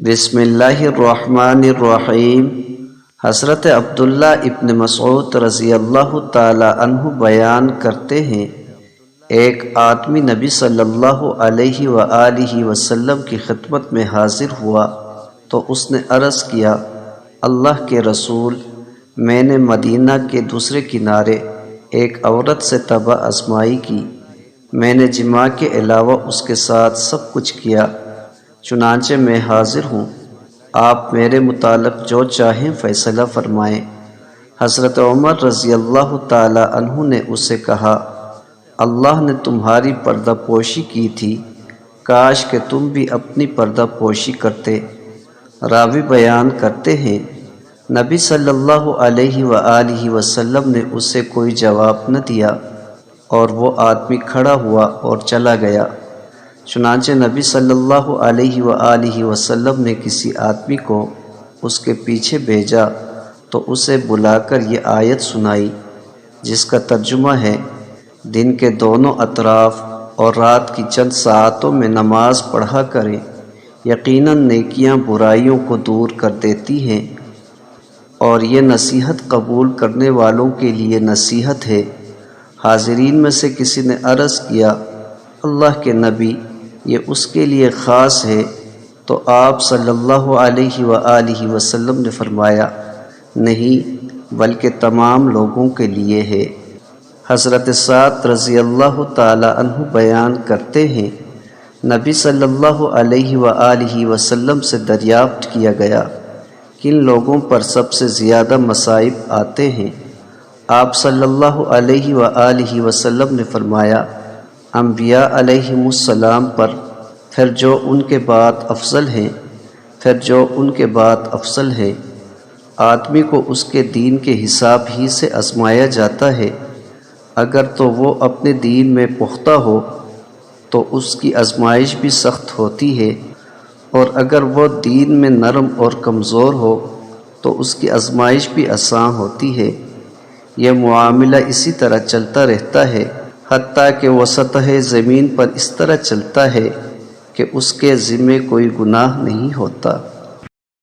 بسم اللہ الرحمن الرحیم۔ حضرت عبداللہ ابن مسعود رضی اللہ تعالی عنہ بیان کرتے ہیں، ایک آدمی نبی صلی اللہ علیہ وآلہ وسلم کی خدمت میں حاضر ہوا تو اس نے عرض کیا، اللہ کے رسول، میں نے مدینہ کے دوسرے کنارے ایک عورت سے طبع آزمائی کی، میں نے جماع کے علاوہ اس کے ساتھ سب کچھ کیا، چنانچہ میں حاضر ہوں، آپ میرے متعلق جو چاہیں فیصلہ فرمائیں۔ حضرت عمر رضی اللہ تعالی عنہ نے اسے کہا، اللہ نے تمہاری پردہ پوشی کی تھی، کاش کہ تم بھی اپنی پردہ پوشی کرتے۔ راوی بیان کرتے ہیں، نبی صلی اللہ علیہ وآلہ وسلم نے اسے کوئی جواب نہ دیا اور وہ آدمی کھڑا ہوا اور چلا گیا۔ چنانچہ نبی صلی اللہ علیہ وآلہ وسلم نے کسی آدمی کو اس کے پیچھے بھیجا تو اسے بلا کر یہ آیت سنائی، جس کا ترجمہ ہے، دن کے دونوں اطراف اور رات کی چند ساعتوں میں نماز پڑھا کریں، یقیناً نیکیاں برائیوں کو دور کر دیتی ہیں، اور یہ نصیحت قبول کرنے والوں کے لیے نصیحت ہے۔ حاضرین میں سے کسی نے عرض کیا، اللہ کے نبی، یہ اس کے لیے خاص ہے؟ تو آپ صلی اللہ علیہ وآلہ وسلم نے فرمایا، نہیں، بلکہ تمام لوگوں کے لیے ہے۔ حضرت سعد رضی اللہ تعالی عنہ بیان کرتے ہیں، نبی صلی اللہ علیہ وآلہ وسلم سے دریافت کیا گیا، کن لوگوں پر سب سے زیادہ مصائب آتے ہیں؟ آپ صلی اللہ علیہ وآلہ وسلم نے فرمایا، انبیاء علیہم السلام پر، پھر جو ان کے بعد افضل ہیں، پھر جو ان کے بعد افضل ہیں۔ آدمی کو اس کے دین کے حساب ہی سے آزمایا جاتا ہے، اگر تو وہ اپنے دین میں پختہ ہو تو اس کی آزمائش بھی سخت ہوتی ہے، اور اگر وہ دین میں نرم اور کمزور ہو تو اس کی آزمائش بھی آسان ہوتی ہے۔ یہ معاملہ اسی طرح چلتا رہتا ہے، حتیٰ کہ وہ سطح زمین پر اس طرح چلتا ہے کہ اس کے ذمے کوئی گناہ نہیں ہوتا۔